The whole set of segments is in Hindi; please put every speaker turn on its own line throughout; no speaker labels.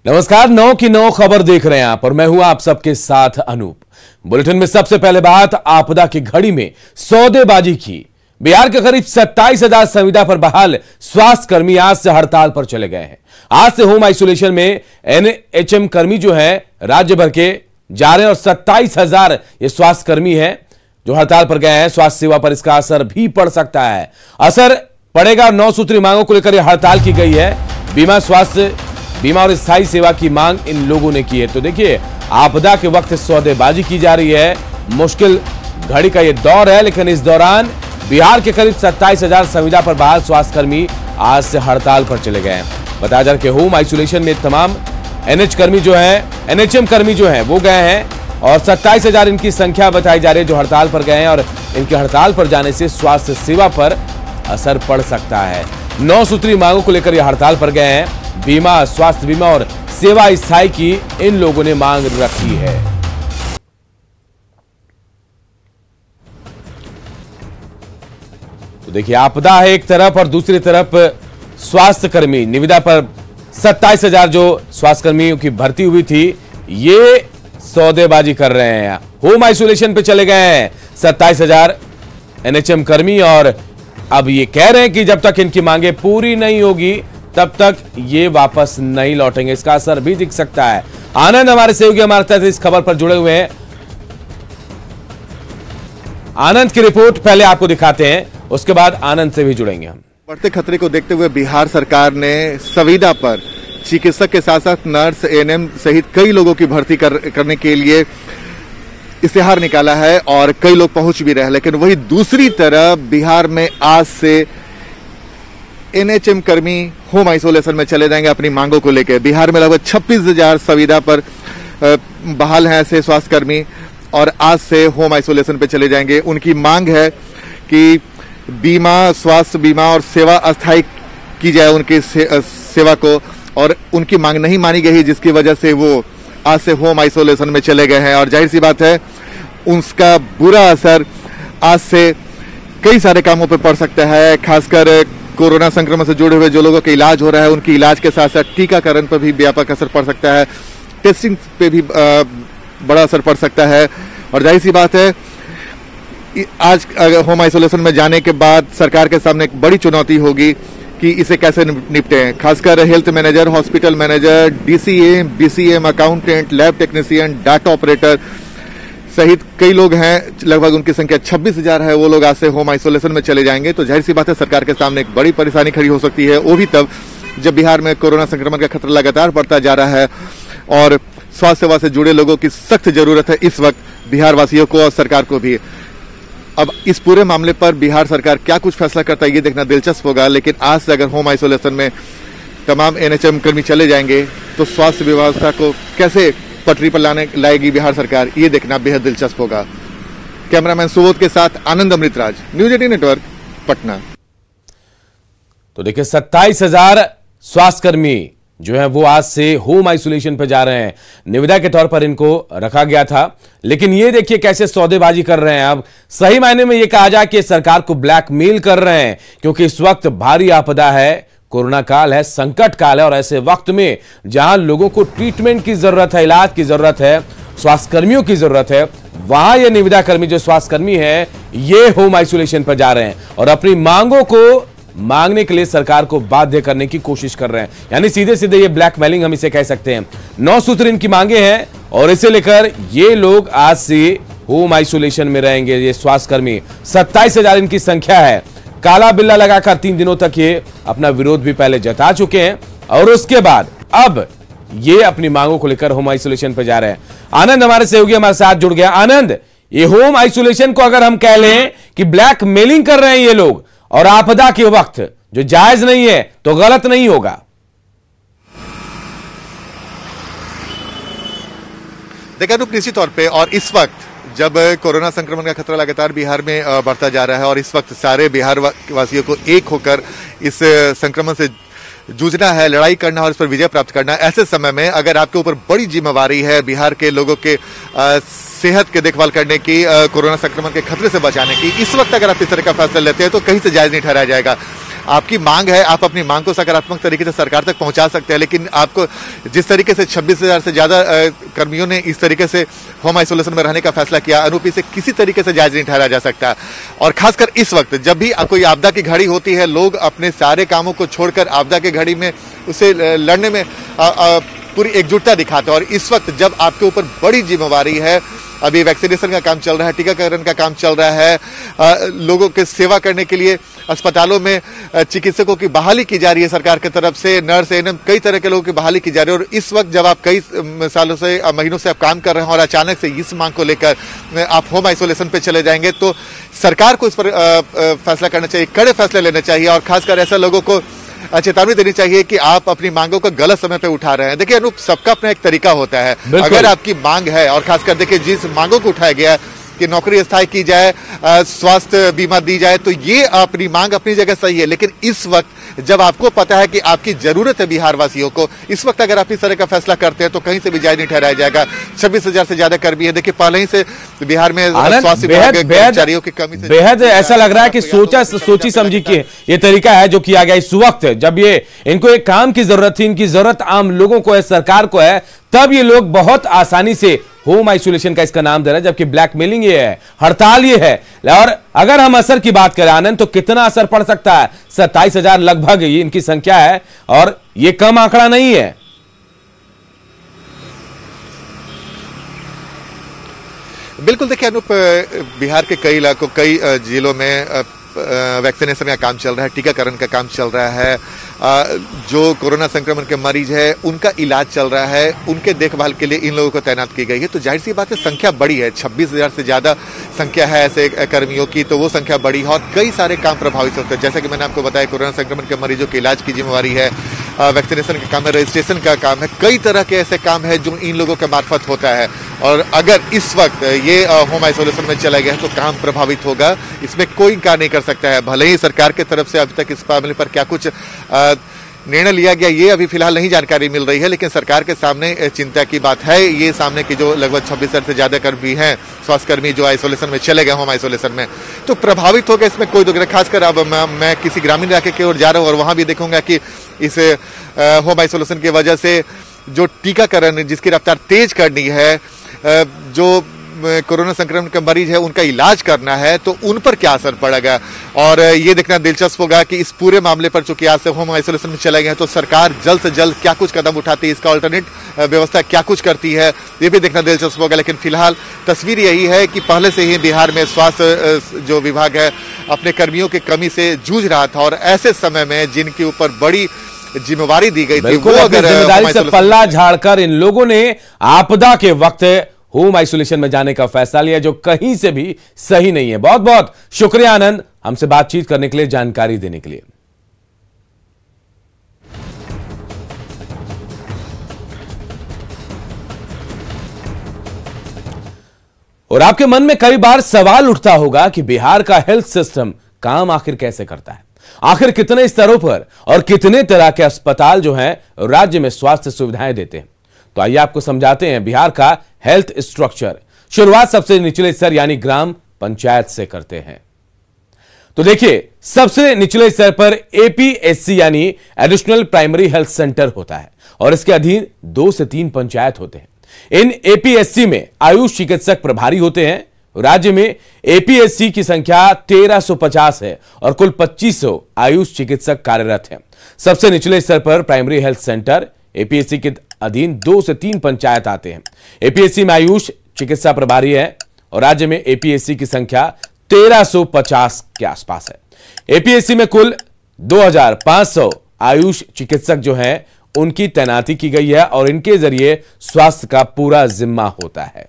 नमस्कार, 9 की 9 खबर देख रहे हैं आप और मैं हूं आप सबके साथ अनूप। बुलेटिन में सबसे पहले बात आपदा की घड़ी में सौदेबाजी की। बिहार के करीब 27,000 संविदा पर बहाल स्वास्थ्य कर्मी आज से हड़ताल पर चले गए हैं। आज से होम आइसोलेशन में एनएचएम कर्मी जो है राज्य भर के जा रहे हैं और 27,000 ये स्वास्थ्य कर्मी हैं जो हड़ताल पर गए हैं। स्वास्थ्य सेवा पर इसका असर भी पड़ सकता है। असर पड़ेगा। 9 सूत्री मांगों को लेकर यह हड़ताल की गई है। बीमा और स्थायी सेवा की मांग इन लोगों ने की है। तो देखिए, आपदा के वक्त सौदेबाजी की जा रही है। मुश्किल घड़ी का ये दौर है, लेकिन इस दौरान बिहार के करीब 27,000 संविदा पर बहाल स्वास्थ्य कर्मी आज से हड़ताल पर चले गए हैं। बताया जा रहा है कि होम आइसोलेशन में तमाम एनएचएम कर्मी जो हैं वो गए हैं और 27,000 इनकी संख्या बताई जा रही है जो हड़ताल पर गए हैं और इनके हड़ताल पर जाने से स्वास्थ्य सेवा पर असर पड़ सकता है। 9 सूत्री मांगों को लेकर यह हड़ताल पर गए हैं। बीमा, स्वास्थ्य बीमा और सेवा स्थायी की इन लोगों ने मांग रखी है। तो देखिए, आपदा है एक तरफ और दूसरी तरफ स्वास्थ्य कर्मी निविदा पर 27,000 जो स्वास्थ्य कर्मियों की भर्ती हुई थी ये सौदेबाजी कर रहे हैं। होम आइसोलेशन पे चले गए हैं 27,000 एनएचएम कर्मी और अब ये कह रहे हैं कि जब तक इनकी मांगे पूरी नहीं होगी तब तक ये वापस नहीं लौटेंगे। इसका असर भी दिख सकता है। आनंद हमारे सहयोगी हमारे साथ इस खबर पर जुड़े हुए हैं। आनंद की रिपोर्ट पहले आपको दिखाते हैं, उसके बाद आनंद से भी जुड़ेंगे हम।
बढ़ते खतरे को देखते हुए बिहार सरकार ने संविदा पर चिकित्सक के साथ साथ नर्स, एएनएम सहित कई लोगों की भर्ती करने के लिए इश्तेहार निकाला है और कई लोग पहुंच भी रहे हैं। लेकिन वही दूसरी तरफ बिहार में आज से एनएचएम कर्मी होम आइसोलेशन में चले जाएंगे अपनी मांगों को लेकर। बिहार में लगभग 26,000 संविदा पर बहाल हैं ऐसे स्वास्थ्य कर्मी और आज से होम आइसोलेशन पे चले जाएंगे। उनकी मांग है कि बीमा, स्वास्थ्य बीमा और सेवा अस्थायी की जाए उनकी सेवा को, और उनकी मांग नहीं मानी गई जिसकी वजह से वो आज से होम आइसोलेशन में चले गए हैं। और जाहिर सी बात है उसका बुरा असर आज से कई सारे कामों पर पड़ सकता है। खासकर कोरोना संक्रमण से जुड़े हुए जो लोगों का इलाज हो रहा है उनकी इलाज के साथ साथ टीकाकरण पर भी व्यापक असर पड़ सकता है। टेस्टिंग पे भी बड़ा असर पड़ सकता है। और जाहिर सी बात है आज होम आइसोलेशन में जाने के बाद सरकार के सामने एक बड़ी चुनौती होगी कि इसे कैसे निपटें। खासकर health manager, hospital manager, DCA, BCM, accountant, lab technician, data operator सहित कई लोग हैं। लगभग उनकी संख्या 26,000 है। वो लोग आज से होम आइसोलेशन में चले जाएंगे। तो जाहिर सी बात है सरकार के सामने एक बड़ी परेशानी खड़ी हो सकती है, वो भी तब जब बिहार में कोरोना संक्रमण का खतरा लगातार बढ़ता जा रहा है और स्वास्थ्य सेवा से जुड़े लोगों की सख्त जरूरत है इस वक्त बिहार वासियों को और सरकार को भी। अब इस पूरे मामले पर बिहार सरकार क्या कुछ फैसला करता है ये देखना दिलचस्प होगा। लेकिन आज से अगर होम आइसोलेशन में तमाम एनएचएम कर्मी चले जाएंगे तो स्वास्थ्य व्यवस्था को कैसे पटरी पर लाएगी बिहार सरकार, ये देखना बेहद दिलचस्प होगा। कैमरामैन सुबोध के साथ आनंद अमृतराज, न्यूज 18 नेटवर्क, पटना।
तो देखिए, 27,000 स्वास्थ्य कर्मी जो है वो आज से होम आइसोलेशन पर जा रहे हैं। निविदा के तौर पर इनको रखा गया था, लेकिन ये देखिए कैसे सौदेबाजी कर रहे हैं। अब सही मायने में ये कहा जाए कि सरकार को ब्लैकमेल कर रहे हैं, क्योंकि इस वक्त भारी आपदा है, कोरोना काल है, संकट काल है और ऐसे वक्त में जहां लोगों को ट्रीटमेंट की जरूरत है, इलाज की जरूरत है, स्वास्थ्य कर्मियों की जरूरत है, वहां ये निविदा कर्मी जो स्वास्थ्य कर्मी है ये होम आइसोलेशन पर जा रहे हैं और अपनी मांगों को मांगने के लिए सरकार को बाध्य करने की कोशिश कर रहे हैं। यानी सीधे सीधे ये ब्लैकमेलिंग हम इसे कह सकते हैं। 9 सूत्र इनकी मांगे हैं और इसे लेकर ये लोग आज से होम आइसोलेशन में रहेंगे। ये स्वास्थ्य कर्मी 27,000 इनकी संख्या है। काला बिल्ला लगाकर 3 दिनों तक ये अपना विरोध भी पहले जता चुके हैं और उसके बाद अब ये अपनी मांगों को लेकर होम आइसोलेशन पर जा रहे हैं। आनंद हमारे सहयोगी हमारे साथ जुड़ गया। आनंद, ये होम आइसोलेशन को अगर हम कह लें कि ब्लैक मेलिंग कर रहे हैं ये लोग और आपदा के वक्त जो जायज नहीं है तो गलत नहीं होगा?
देखा तो निश्चित तौर पे, और इस वक्त जब कोरोना संक्रमण का खतरा लगातार बिहार में बढ़ता जा रहा है और इस वक्त सारे बिहार वासियों को एक होकर इस संक्रमण से जूझना है, लड़ाई करना और इस पर विजय प्राप्त करना, ऐसे समय में अगर आपके ऊपर बड़ी जिम्मेवारी है बिहार के लोगों के सेहत के देखभाल करने की, कोरोना संक्रमण के खतरे से बचाने की, इस वक्त अगर आप इस तरह का फैसला लेते हैं तो कहीं से जायज नहीं ठहराया जाएगा। आपकी मांग है, आप अपनी मांग को सकारात्मक तरीके से सरकार तक पहुंचा सकते हैं, लेकिन आपको जिस तरीके से 26,000 से ज्यादा कर्मियों ने इस तरीके से होम आइसोलेशन में रहने का फैसला किया, अनूप इसे किसी तरीके से जायज नहीं ठहराया जा सकता। और खासकर इस वक्त जब भी कोई आपदा की घड़ी होती है, लोग अपने सारे कामों को छोड़कर आपदा की घड़ी में उसे लड़ने में पूरी एकजुटता दिखाते हैं। और इस वक्त जब आपके ऊपर बड़ी जिम्मेवारी है, अभी वैक्सीनेशन का काम चल रहा है, टीकाकरण का काम चल रहा है, लोगों के सेवा करने के लिए अस्पतालों में चिकित्सकों की बहाली की जा रही है सरकार की तरफ से, नर्स एएनएम कई तरह के लोगों की बहाली की जा रही है। और इस वक्त जब आप कई सालों से महीनों से आप काम कर रहे हैं और अचानक से इस मांग को लेकर आप होम आइसोलेशन पे चले जाएंगे, तो सरकार को इस पर फैसला करना चाहिए, कड़े फैसले लेने चाहिए। और खासकर ऐसे लोगों को चेतावनी देनी चाहिए कि आप अपनी मांगों को गलत समय पे उठा रहे हैं। देखिए अनूप, सबका अपना एक तरीका होता है। अगर आपकी मांग है, और खासकर देखिए जिस मांगों को उठाया गया है कि नौकरी स्थायी की जाए, स्वास्थ्य बीमा दी जाए, तो ये अपनी मांग अपनी जगह सही है। लेकिन इस वक्त जब आपको पता है कि आपकी जरूरत है बिहार वासियों को, इस वक्त अगर आप इस तरह का फैसला करते हैं तो कहीं से भी जायज नहीं ठहराया जाएगा। 26,000 से ज्यादा कर्मी है। देखिए पहले ही से बिहार में स्वास्थ्य विभाग कर्मचारियों की कमी से
बेहद ऐसा लग रहा है कि सोची समझी के ये तरीका है जो किया गया इस वक्त, जब ये इनको एक काम की जरूरत थी, इनकी जरूरत आम लोगों को है, सरकार को है, तब ये लोग बहुत आसानी से होम आइसोलेशन का इसका नाम दे रहे हैं, जबकि ब्लैकमेलिंग ये है, हड़ताल ये है। और अगर हम असर की बात करें आनंद, तो कितना असर पड़ सकता है? 27,000 लगभग ये इनकी संख्या है, और ये कम आंकड़ा नहीं है।
बिल्कुल, देखिए अनूप, बिहार के कई इलाकों, कई जिलों में वैक्सीनेशन का काम चल रहा है, टीकाकरण का काम चल रहा है, जो कोरोना संक्रमण के मरीज है उनका इलाज चल रहा है, उनके देखभाल के लिए इन लोगों को तैनात की गई है। तो जाहिर सी बात है संख्या बड़ी है, 26,000 से ज्यादा संख्या है ऐसे कर्मियों की, तो वो संख्या बड़ी है और कई सारे काम प्रभावित होते हैं। जैसा कि मैंने आपको बताया, कोरोना संक्रमण के मरीजों के इलाज की जिम्मेवारी है, वैक्सीनेशन का काम है, रजिस्ट्रेशन का काम है, कई तरह के ऐसे काम है जो इन लोगों के मार्फत होता है। और अगर इस वक्त ये होम आइसोलेशन में चला गया तो काम प्रभावित होगा, इसमें कोई इनकार नहीं कर सकता है। भले ही सरकार की तरफ से अभी तक इस मामले पर क्या कुछ निर्णय लिया गया, ये अभी फिलहाल नहीं जानकारी मिल रही है, लेकिन सरकार के सामने चिंता की बात है ये सामने की जो लगभग 26,000 से ज्यादा कर्मी हैं, स्वास्थ्यकर्मी जो आइसोलेशन में चले गए होम आइसोलेशन में, तो प्रभावित हो गए, इसमें कोई दुख नहीं। खासकर अब मैं किसी ग्रामीण इलाके की ओर जा रहा हूँ और वहां भी देखूंगा कि इस होम आइसोलेशन की वजह से जो टीकाकरण जिसकी रफ्तार तेज करनी है, जो कोरोना संक्रमण के मरीज है उनका इलाज करना है, तो उन पर क्या असर पड़ेगा। और ये देखना दिलचस्प होगा कि इस पूरे मामले पर चूंकि आज से होम आइसोलेशन में चले गए हैं, तो सरकार जल्द से जल्द क्या कुछ कदम उठाती है, इसका अल्टरनेट व्यवस्था क्या कुछ करती है, ये भी देखना दिलचस्प होगा। लेकिन फिलहाल तस्वीर यही है कि पहले से ही बिहार में स्वास्थ्य जो विभाग है अपने कर्मियों की कमी से जूझ रहा था, और ऐसे समय में जिनके ऊपर बड़ी जिम्मेवारी दी गई थी, वो अगर
जिम्मेदारी से पल्ला झाड़कर इन लोगों ने आपदा के वक्त होम आइसोलेशन में जाने का फैसला लिया, जो कहीं से भी सही नहीं है। बहुत बहुत शुक्रिया आनंद, हमसे बातचीत करने के लिए, जानकारी देने के लिए। और आपके मन में कई बार सवाल उठता होगा कि बिहार का हेल्थ सिस्टम काम आखिर कैसे करता है, आखिर कितने स्तरों पर और कितने तरह के अस्पताल जो हैं राज्य में स्वास्थ्य सुविधाएं देते हैं। तो आइए आपको समझाते हैं बिहार का हेल्थ स्ट्रक्चर। शुरुआत सबसे निचले स्तर यानी ग्राम पंचायत से करते हैं। तो देखिए, सबसे निचले स्तर पर एपीएससी यानी एडिशनल प्राइमरी हेल्थ सेंटर होता है, और इसके अधीन 2 से 3 पंचायत होते हैं। इन एपीएससी में आयुष चिकित्सक प्रभारी होते हैं। राज्य में एपीएससी की संख्या 1350 है और कुल 2500 आयुष चिकित्सक कार्यरत हैं। सबसे निचले स्तर पर प्राइमरी हेल्थ सेंटर एपीएससी के अधीन 2 से 3 पंचायत आते हैं। एपीएससी में आयुष चिकित्सा प्रभारी है और राज्य में एपीएससी की संख्या 1350 के आसपास है। एपीएससी में कुल 2500 आयुष चिकित्सक जो हैं उनकी तैनाती की गई है और इनके जरिए स्वास्थ्य का पूरा जिम्मा होता है।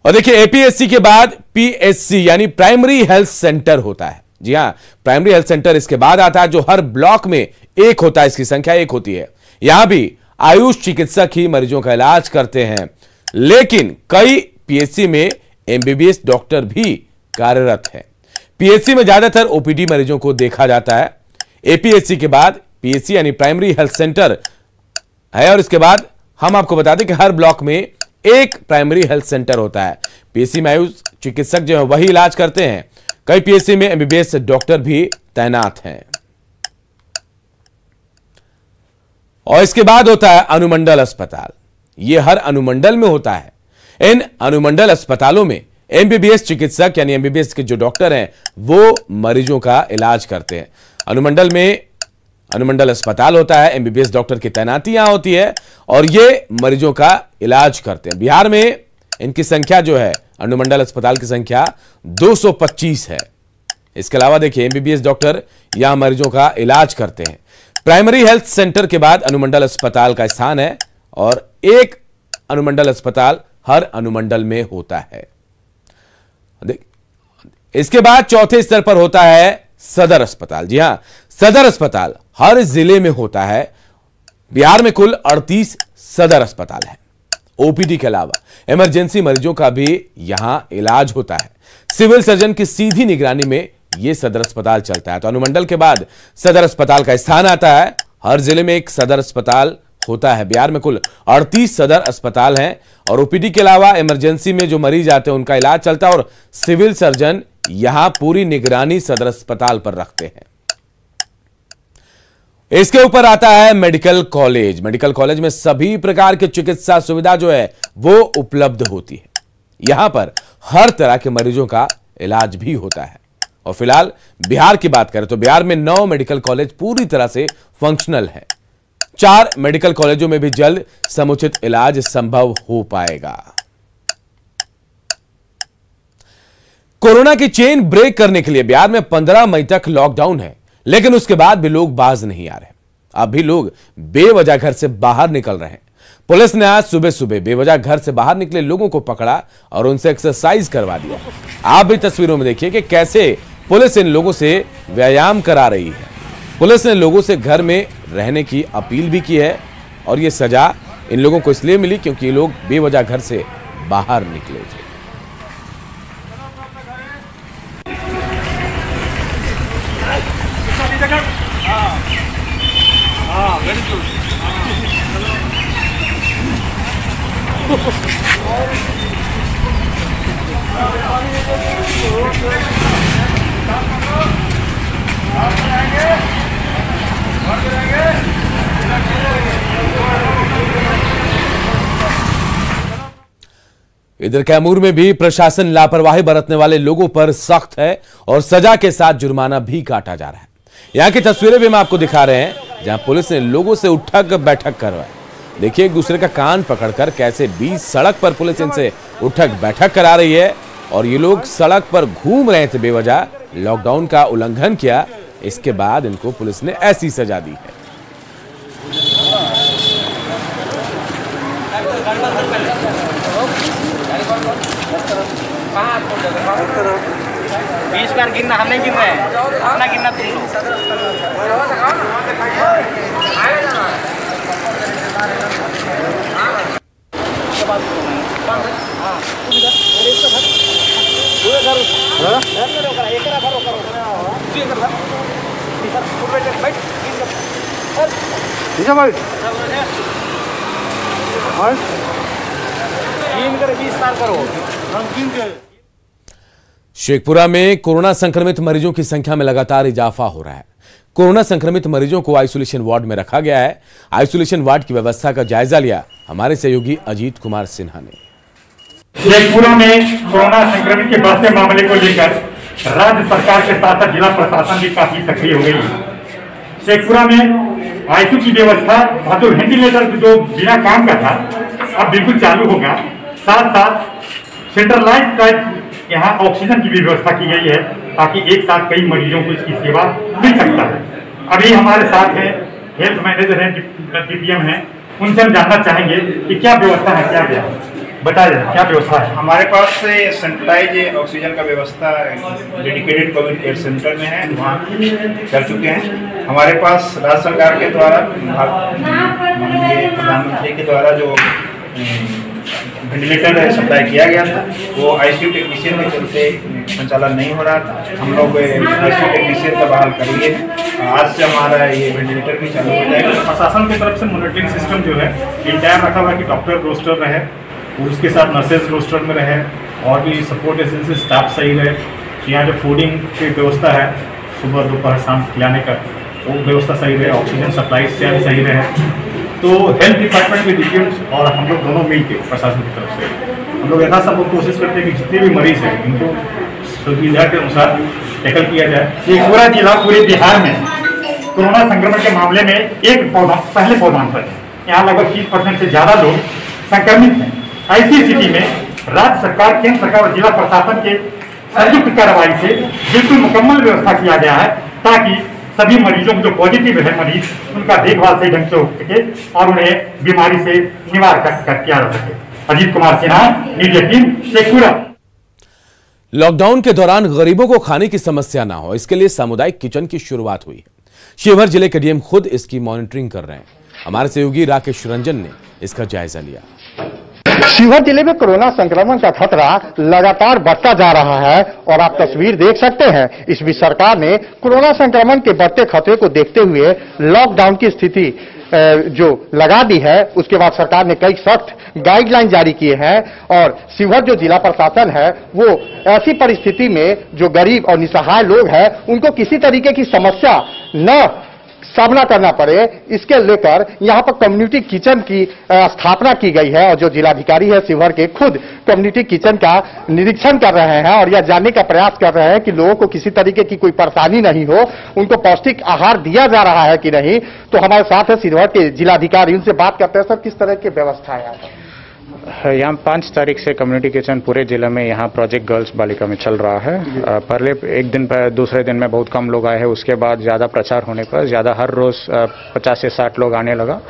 और देखिए, एपीएससी के बाद पीएचसी यानी प्राइमरी हेल्थ सेंटर होता है। जी हां, प्राइमरी हेल्थ सेंटर इसके बाद आता है, जो हर ब्लॉक में एक होता है, इसकी संख्या 1 होती है। यहां भी आयुष चिकित्सक ही मरीजों का इलाज करते हैं, लेकिन कई पीएचसी में एमबीबीएस डॉक्टर भी कार्यरत हैं। पीएचसी में ज्यादातर ओपीडी मरीजों को देखा जाता है। एपीएचसी के बाद पीएचसी यानी प्राइमरी हेल्थ सेंटर है, और इसके बाद हम आपको बता दें कि हर ब्लॉक में एक प्राइमरी हेल्थ सेंटर होता है। पीएचसी में आयुष चिकित्सक जो है वही इलाज करते हैं। कई पीएचसी में एमबीबीएस डॉक्टर भी तैनात हैं। और इसके बाद होता है अनुमंडल अस्पताल। यह हर अनुमंडल में होता है। इन अनुमंडल अस्पतालों में एमबीबीएस चिकित्सक यानी एमबीबीएस के जो डॉक्टर हैं वो मरीजों का इलाज करते हैं। अनुमंडल में अनुमंडल अस्पताल होता है, एमबीबीएस डॉक्टर की तैनाती यहां होती है और ये मरीजों का इलाज करते हैं। बिहार में इनकी संख्या जो है, अनुमंडल अस्पताल की संख्या 225 है। इसके अलावा देखिए एमबीबीएस डॉक्टर यहां मरीजों का इलाज करते हैं। प्राइमरी हेल्थ सेंटर के बाद अनुमंडल अस्पताल का स्थान है और एक अनुमंडल अस्पताल हर अनुमंडल में होता है। इसके बाद चौथे स्तर पर होता है सदर अस्पताल। जी हां, सदर अस्पताल हर जिले में होता है। बिहार में कुल 38 सदर अस्पताल है। ओपीडी के अलावा इमरजेंसी मरीजों का भी यहां इलाज होता है। सिविल सर्जन की सीधी निगरानी में यह सदर अस्पताल चलता है। तो अनुमंडल के बाद सदर अस्पताल का स्थान आता है। हर जिले में एक सदर अस्पताल होता है। बिहार में कुल 38 सदर अस्पताल हैं और ओपीडी के अलावा इमरजेंसी में जो मरीज आते हैं उनका इलाज चलता है और सिविल सर्जन यहां पूरी निगरानी सदर अस्पताल पर रखते हैं। इसके ऊपर आता है मेडिकल कॉलेज। मेडिकल कॉलेज में सभी प्रकार की चिकित्सा सुविधा जो है वो उपलब्ध होती है। यहां पर हर तरह के मरीजों का इलाज भी होता है। और फिलहाल बिहार की बात करें तो बिहार में 9 मेडिकल कॉलेज पूरी तरह से फंक्शनल है। 4 मेडिकल कॉलेजों में भी जल्द समुचित इलाज संभव हो पाएगा। कोरोना की चेन ब्रेक करने के लिए बिहार में 15 मई तक लॉकडाउन है, लेकिन उसके बाद भी लोग बाज नहीं आ रहे। अब भी लोग बेवजह घर से बाहर निकल रहे हैं। पुलिस ने आज सुबह सुबह बेवजह घर से बाहर निकले लोगों को पकड़ा और उनसे एक्सरसाइज करवा दिया। आप भी तस्वीरों में देखिए कि कैसे पुलिस इन लोगों से व्यायाम करा रही है। पुलिस ने लोगों से घर में रहने की अपील भी की है और यह सजा इन लोगों को इसलिए मिली क्योंकि ये लोग बेवजह घर से बाहर निकले थे। इधर कैमूर में भी प्रशासन लापरवाही बरतने वाले लोगों पर सख्त है और सजा के साथ जुर्माना भी काटा जा रहा है। यहां की तस्वीरें भी हम आपको दिखा रहे हैं जहां पुलिस ने लोगों से उठक बैठक करवाई। देखिए एक दूसरे का कान पकड़कर कैसे बीच सड़क पर पुलिस इनसे उठक बैठक करा रही है और ये लोग सड़क पर घूम रहे थे बेवजह, लॉकडाउन का उल्लंघन किया। इसके बाद इनको पुलिस ने ऐसी सजा दी है।
बीस बार गिनना, हम नहीं गिन रहे हैं, अपना गिनना तुम लोग।
शेखपुरा में कोरोना संक्रमित मरीजों की संख्या में लगातार इजाफा हो रहा है। कोरोना संक्रमित मरीजों को आइसोलेशन वार्ड में रखा गया है। आइसोलेशन वार्ड की व्यवस्था का जायजा लिया हमारे सहयोगी अजीत कुमार सिन्हा ने।
शेखपुरा में कोरोना संक्रमित के बढ़ते मामले को लेकर राज्य सरकार के साथ साथ जिला प्रशासन भी काफी सक्रिय हो गई है। शेखपुरा में आईसीयू की व्यवस्था, जो वेंटिलेटर जो बिना काम का था अब बिल्कुल चालू होगा। साथ साथ सेंट्रलाइज का यहाँ ऑक्सीजन की भी व्यवस्था की गई है ताकि एक साथ कई मरीजों को इसकी सेवा मिल सकता है। अभी हमारे साथ है हेल्थ मैनेजर हैं, डीपीएम हैं, उनसे हम जानना चाहेंगे कि क्या व्यवस्था है, क्या बताइए क्या व्यवस्था है।
हमारे पास सेंट्रलाइज ऑक्सीजन का व्यवस्था डेडिकेटेड कोविड केयर सेंटर में है, वहाँ कर चुके हैं। हमारे पास राज्य सरकार के द्वारा प्रधानमंत्री के द्वारा जो वेंटिलेटर सप्लाई किया गया था वो आईसीयू टेक्नीशियन के चलते संचालन नहीं हो रहा था। हम लोग आईसीयू टेक्नीशियन का बहाल कर लिए हैं। आज से हमारा ये वेंटिलेटर भी चालू हो जाएगा।
प्रशासन की तरफ से मॉनिटरिंग सिस्टम जो है इंटायर रखा हुआ है कि डॉक्टर रोस्टर रहे और उसके साथ नर्सेज रोस्टर में रहे और भी सपोर्ट एजेंसी स्टाफ सही रहे। यहाँ जो फूडिंग की व्यवस्था है सुबह दोपहर शाम खिलाने का वो व्यवस्था सही रहे, ऑक्सीजन सप्लाई सही रहे। तो हेल्थ डिपार्टमेंट में डिफेंस और हम लोग दोनों मिलकर प्रशासन की तरफ से हम लोग यथासंभव कोशिश करते हैं कि जितने भी मरीज हैं इनको सुविधा के अनुसार टैकल किया जाए। ये पूरा जिला पूरे बिहार में कोरोना संक्रमण के मामले में पहले पौधान पर है। यहाँ लगभग 30% से ज़्यादा लोग संक्रमित हैं। ऐसी स्थिति में राज्य सरकार, केंद्र सरकार और जिला प्रशासन के संयुक्त कार्रवाई से बिल्कुल मुकम्मल व्यवस्था किया गया है ताकि सभी मरीजों को जो पॉजिटिव है मरीज उनका देखभाल सही ढंग से हो सके और उन्हें बीमारी से निवारण किया जा सके। अजीत कुमार सिन्हा, न्यूज़ 18, शेखपुरा।
लॉकडाउन के दौरान गरीबों को खाने की समस्या ना हो, इसके लिए सामुदायिक किचन की शुरुआत हुई है। शिवहर जिले के डीएम खुद इसकी मॉनिटरिंग कर रहे हैं। हमारे सहयोगी राकेश रंजन ने इसका जायजा लिया।
शिवहर जिले में कोरोना संक्रमण का खतरा लगातार बढ़ता जा रहा है और आप तस्वीर देख सकते हैं। इस बीच सरकार ने कोरोना संक्रमण के बढ़ते खतरे को देखते हुए लॉकडाउन की स्थिति जो लगा दी है, उसके बाद सरकार ने कई सख्त गाइडलाइन जारी किए हैं और शिवहर जो जिला प्रशासन है वो ऐसी परिस्थिति में जो गरीब और निसहाय लोग हैं उनको किसी तरीके की समस्या न सामना करना पड़े, इसके लेकर यहां पर कम्युनिटी किचन की स्थापना की गई है और जो जिलाधिकारी है शिवहर के खुद कम्युनिटी किचन का निरीक्षण कर रहे हैं और यह जानने का प्रयास कर रहे हैं कि लोगों को किसी तरीके की कोई परेशानी नहीं हो, उनको पौष्टिक आहार दिया जा रहा है कि नहीं। तो हमारे साथ है शिवहर के जिलाधिकारी, उनसे बात करते हैं। सर, किस तरह की व्यवस्था है
यहाँ 5 तारीख से कम्युनिटी किचन पूरे जिले में यहाँ प्रोजेक्ट गर्ल्स बालिका में चल रहा है। पहले एक दिन पर दूसरे दिन में बहुत कम लोग आए हैं, उसके बाद ज़्यादा प्रचार होने पर ज़्यादा हर रोज़ 50 से 60 लोग आने लगा।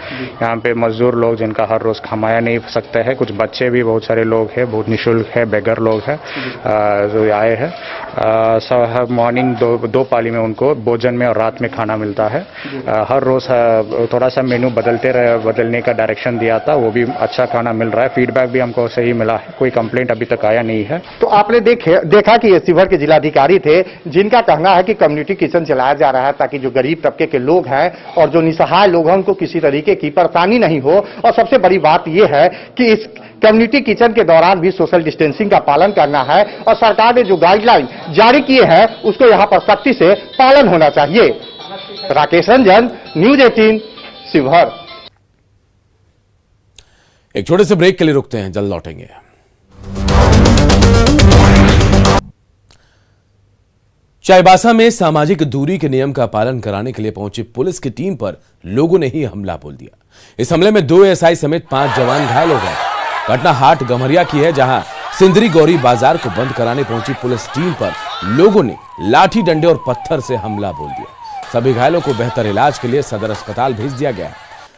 यहाँ पे मजदूर लोग जिनका हर रोज़ कमाया नहीं सकते हैं, कुछ बच्चे भी बहुत सारे लोग हैं, बहुत निःशुल्क है, बेगर लोग हैं जो आए हैं। मॉर्निंग दो पाली में उनको भोजन में और रात में खाना मिलता है। हर रोज़ थोड़ा सा मेनू बदलने का डायरेक्शन दिया था, वो भी अच्छा खाना मिल रहा है। फीडबैक भी हमको सही मिला है, कोई कंप्लेंट अभी तक आया नहीं है।
तो आपने देखा कि ये शिवहर के जिलाधिकारी थे जिनका कहना है कि कम्युनिटी किचन चलाया जा रहा है ताकि जो गरीब तबके के लोग हैं और जो निसहाय लोग हैं उनको किसी तरीके की परेशानी नहीं हो। और सबसे बड़ी बात यह है कि इस कम्युनिटी किचन के दौरान भी सोशल डिस्टेंसिंग का पालन करना है और सरकार ने जो गाइडलाइन जारी किए हैं उसको यहाँ पर सख्ती से पालन होना चाहिए। राकेश रंजन, न्यूज़ 18, शिवहर।
एक छोटे से ब्रेक के लिए रुकते हैं, जल्द लौटेंगे। चाईबासा में सामाजिक दूरी के नियम का पालन कराने के लिए पहुंची पुलिस की टीम पर लोगों ने ही हमला बोल दिया। इस हमले में 2 एसआई समेत 5 जवान घायल हो गए। घटना हाट गम्हरिया की है, जहां सिंदरी गौरी बाजार को बंद कराने पहुंची पुलिस टीम पर लोगों ने लाठी डंडे और पत्थर से हमला बोल दिया। सभी घायलों को बेहतर इलाज के लिए सदर अस्पताल भेज दिया गया।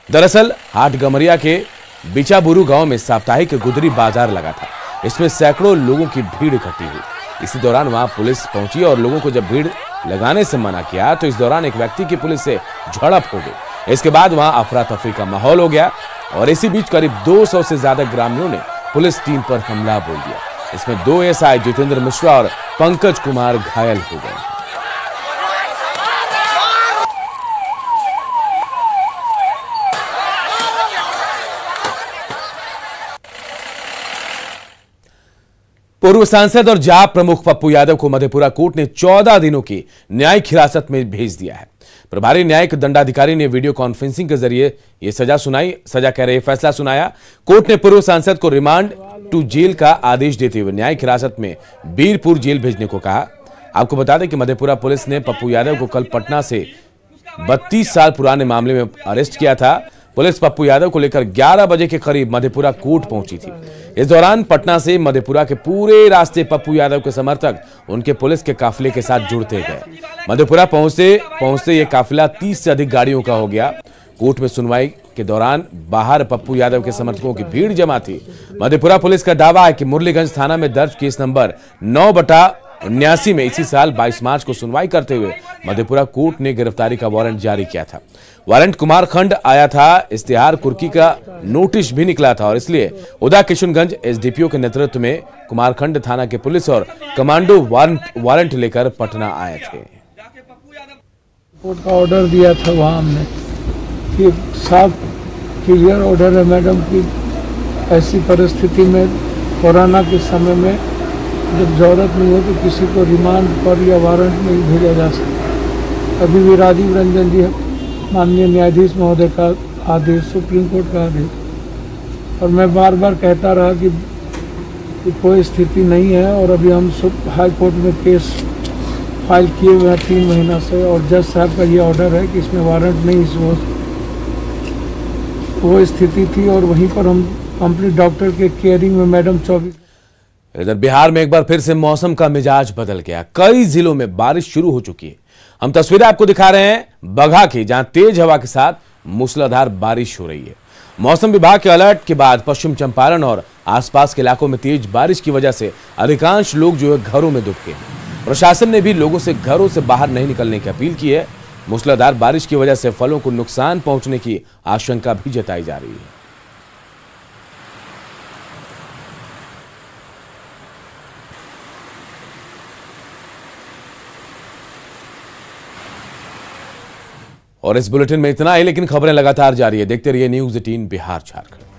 दरअसल हाट गम्हरिया के बिचाबुरु गांव में साप्ताहिक गुदरी बाजार लगा था। इसमें सैकड़ों लोगों की भीड़ इकट्ठी हुई। इसी दौरान वहां पुलिस पहुंची और लोगों को जब भीड़ लगाने से मना किया तो इस दौरान एक व्यक्ति की पुलिस से झड़प हो गई। इसके बाद वहां अफरा तफरी का माहौल हो गया और इसी बीच करीब 200 से ज्यादा ग्रामीणों ने पुलिस टीम पर हमला बोल दिया। इसमें 2 एसआई जितेंद्र मिश्रा और पंकज कुमार घायल हो गए। पूर्व सांसद और जाप प्रमुख पप्पू यादव को मधेपुरा कोर्ट ने 14 दिनों की न्यायिक हिरासत में भेज दिया है। प्रभारी न्यायिक दंडाधिकारी ने वीडियो कॉन्फ्रेंसिंग के जरिए यह सजा कह रहे फैसला सुनाया। कोर्ट ने पूर्व सांसद को रिमांड टू जेल का आदेश देते हुए न्यायिक हिरासत में बीरपुर जेल भेजने को कहा। आपको बता दें कि मधेपुरा पुलिस ने पप्पू यादव को कल पटना से 32 साल पुराने मामले में अरेस्ट किया था। पुलिस पप्पू यादव को लेकर 11 बजे के करीब मधेपुरा कोर्ट पहुंची थी। इस दौरान पटना से मधेपुरा के पूरे रास्ते पप्पू यादव के समर्थक उनके पुलिस के काफिले के साथ जुड़ते गए। मधेपुरा पहुंचते ये काफिला 30 से अधिक गाड़ियों का हो गया। कोर्ट में सुनवाई के दौरान बाहर पप्पू यादव के समर्थकों की भीड़ जमा थी। मधेपुरा पुलिस का दावा है कि मुरलीगंज थाना में दर्ज केस नंबर 9/79 में इसी साल 22 मार्च को सुनवाई करते हुए मधेपुरा कोर्ट ने गिरफ्तारी का वारंट जारी किया था। वारंट कुमारखंड आया था, इश्तेहार कुर्की का नोटिस भी निकला था और इसलिए उदा किशनगंज एसडीपीओ के नेतृत्व में कुमारखंड थाना के पुलिस और कमांडो वारंट लेकर पटना आए थे।
कोर्ट का ऑर्डर दिया था वहाँ हमने कि साफ क्लियर ऑर्डर है मैडम कि ऐसी परिस्थिति में कोरोना के समय में जब जरूरत नहीं हो तो किसी को रिमांड पर या वारंट नहीं भेजा जा सकता। अभी भी राजीव रंजन जी माननीय न्यायाधीश महोदय का आदेश, सुप्रीम कोर्ट का आदेश, और मैं बार बार कहता रहा कि कोई स्थिति नहीं है। और अभी हम हाई कोर्ट में केस फाइल किए हुए हैं 3 महीना से, और जज साहब का ये ऑर्डर है कि इसमें वारंट नहीं, वो स्थिति थी। और वहीं पर हम कंप्लीट डॉक्टर के केयरिंग में मैडम 24।
इधर बिहार में एक बार फिर से मौसम का मिजाज बदल गया, कई जिलों में बारिश शुरू हो चुकी है। हम तस्वीरें आपको दिखा रहे हैं बगहा की, जहां तेज हवा के साथ मूसलाधार बारिश हो रही है। मौसम विभाग के अलर्ट के बाद पश्चिम चंपारण और आसपास के इलाकों में तेज बारिश की वजह से अधिकांश लोग जो है घरों में दुबके हैं। प्रशासन ने भी लोगों से घरों से बाहर नहीं निकलने की अपील की है। मूसलाधार बारिश की वजह से फलों को नुकसान पहुंचने की आशंका भी जताई जा रही है। और इस बुलेटिन में इतना ही, लेकिन खबरें लगातार जारी है। देखते रहिए न्यूज़ 18 बिहार झारखंड।